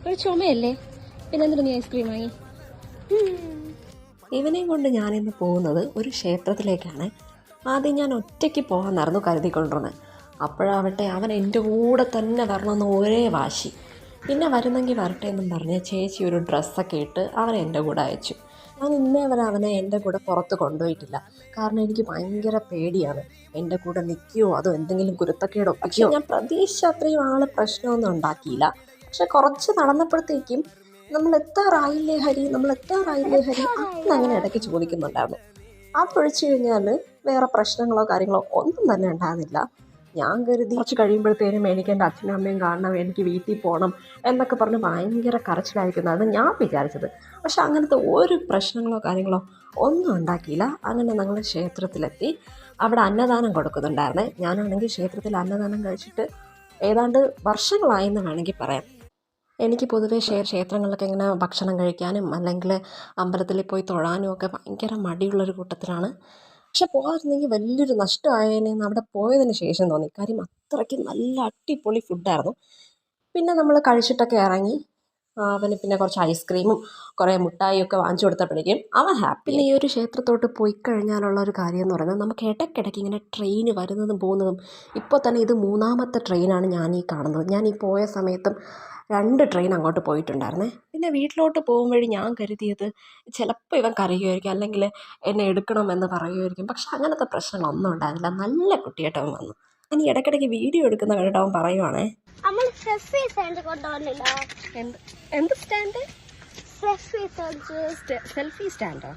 ഒരു ചുമയല്ലേ, പിന്നെ എന്തിനാ നീ ഐസ്ക്രീം വാങ്ങി? ഇവനെയും കൊണ്ട് ഞാനിന്ന് പോകുന്നത് ഒരു ക്ഷേത്രത്തിലേക്കാണ്. ആദ്യം ഞാൻ ഒറ്റയ്ക്ക് പോകാമെന്നായിരുന്നു കരുതിക്കൊണ്ടിരുന്നത്. അപ്പോഴാവട്ടെ അവൻ എൻ്റെ കൂടെ തന്നെ വരണമെന്ന് ഒരേ വാശി. പിന്നെ വരുന്നെങ്കിൽ വരട്ടെ എന്നും പറഞ്ഞ് ചേച്ചി ഒരു ഡ്രസ്സൊക്കെ ഇട്ട് അവനെ എൻ്റെ കൂടെ അയച്ചു. ഞാൻ ഇന്നേ വരെ അവനെ എൻ്റെ കൂടെ പുറത്ത് കൊണ്ടുപോയിട്ടില്ല. കാരണം എനിക്ക് ഭയങ്കര പേടിയാണ്. എൻ്റെ കൂടെ നിൽക്കുകയോ അതോ എന്തെങ്കിലും കുരുത്തക്കേടോ. പക്ഷേ ഞാൻ പ്രതീക്ഷിച്ച അത്രയും ആൾ പ്രശ്നമൊന്നും ഉണ്ടാക്കിയില്ല. പക്ഷെ കുറച്ച് നടന്നപ്പോഴത്തേക്കും നമ്മൾ എത്താറായില്ലേ ഹരി അങ്ങനെ ഇടയ്ക്ക് ചോദിക്കുന്നുണ്ടായിരുന്നു. അതൊഴിച്ചു കഴിഞ്ഞാൽ വേറെ പ്രശ്നങ്ങളോ കാര്യങ്ങളോ ഒന്നും തന്നെ ഉണ്ടാകുന്നില്ല. ഞാൻ കരുതി കുറച്ച് കഴിയുമ്പോഴത്തേനും എനിക്ക് എൻ്റെ അച്ഛനും അമ്മയും കാണണം, എനിക്ക് വീട്ടിൽ പോകണം എന്നൊക്കെ പറഞ്ഞ് ഭയങ്കര കരച്ചിലായിരിക്കുന്നതാണ് ഞാൻ വിചാരിച്ചത്. പക്ഷെ അങ്ങനത്തെ ഒരു പ്രശ്നങ്ങളോ കാര്യങ്ങളോ ഒന്നും ഉണ്ടാക്കിയില്ല. അങ്ങനെ ഞങ്ങൾ ക്ഷേത്രത്തിലെത്തി. അവിടെ അന്നദാനം കൊടുക്കുന്നുണ്ടായിരുന്നേ. ഞാനാണെങ്കിൽ ക്ഷേത്രത്തിൽ അന്നദാനം കഴിച്ചിട്ട് ഏതാണ്ട് വർഷങ്ങളായെന്ന് വേണമെങ്കിൽ പറയാം. എനിക്ക് പൊതുവേ ക്ഷേത്രങ്ങളിലൊക്കെ ഇങ്ങനെ ഭക്ഷണം കഴിക്കാനും അല്ലെങ്കിൽ അമ്പലത്തിൽ പോയി തൊഴാനും ഒക്കെ ഭയങ്കര മടിയുള്ളൊരു കൂട്ടത്തിലാണ്. പക്ഷെ പോകാതിരുന്നെങ്കിൽ വലിയൊരു നഷ്ടമായേനെന്ന് അവിടെ പോയതിന് ശേഷം തോന്നി. കാര്യം അത്രയ്ക്ക് നല്ല അടിപൊളി ഫുഡായിരുന്നു. പിന്നെ നമ്മൾ കഴിച്ചിട്ടൊക്കെ ഇറങ്ങി. അവന് പിന്നെ കുറച്ച് ഐസ്ക്രീമും കുറേ മിഠായിയൊക്കെ വാങ്ങിച്ചു കൊടുത്തപ്പോഴേക്കും അവൻ ഹാപ്പി. പിന്നെ ഈ ഒരു ക്ഷേത്രത്തോട്ട് പോയി കഴിഞ്ഞാലുള്ള ഒരു കാര്യം എന്ന് പറയുന്നത് നമുക്ക് ഇടയ്ക്കിടയ്ക്ക് ഇങ്ങനെ ട്രെയിൻ വരുന്നതും പോകുന്നതും. ഇപ്പോൾ തന്നെ ഇത് 3ാമത്തെ ട്രെയിനാണ് ഞാൻ ഈ കാണുന്നത്. ഞാൻ ഈ പോയ സമയത്തും 2 ട്രെയിൻ അങ്ങോട്ട് പോയിട്ടുണ്ടായിരുന്നേ. പിന്നെ വീട്ടിലോട്ട് പോകും ഞാൻ കരുതിയത് ചിലപ്പോൾ ഇവൻ കരയുമായിരിക്കും, അല്ലെങ്കിൽ എന്നെ എടുക്കണമെന്ന് പറയുമായിരിക്കും. പക്ഷെ അങ്ങനത്തെ പ്രശ്നങ്ങളൊന്നും ഉണ്ടായിരുന്നില്ല. നല്ല കുട്ടിയായിട്ട് അവൻ വന്നു. ഇനി ഇടയ്ക്കിടയ്ക്ക് വീഡിയോ എടുക്കുന്ന കണ്ടിട്ട് അവൻ പറയുവാണേ. എന്ത് സ്റ്റാൻഡ്? സെൽഫി സ്റ്റാൻഡോ?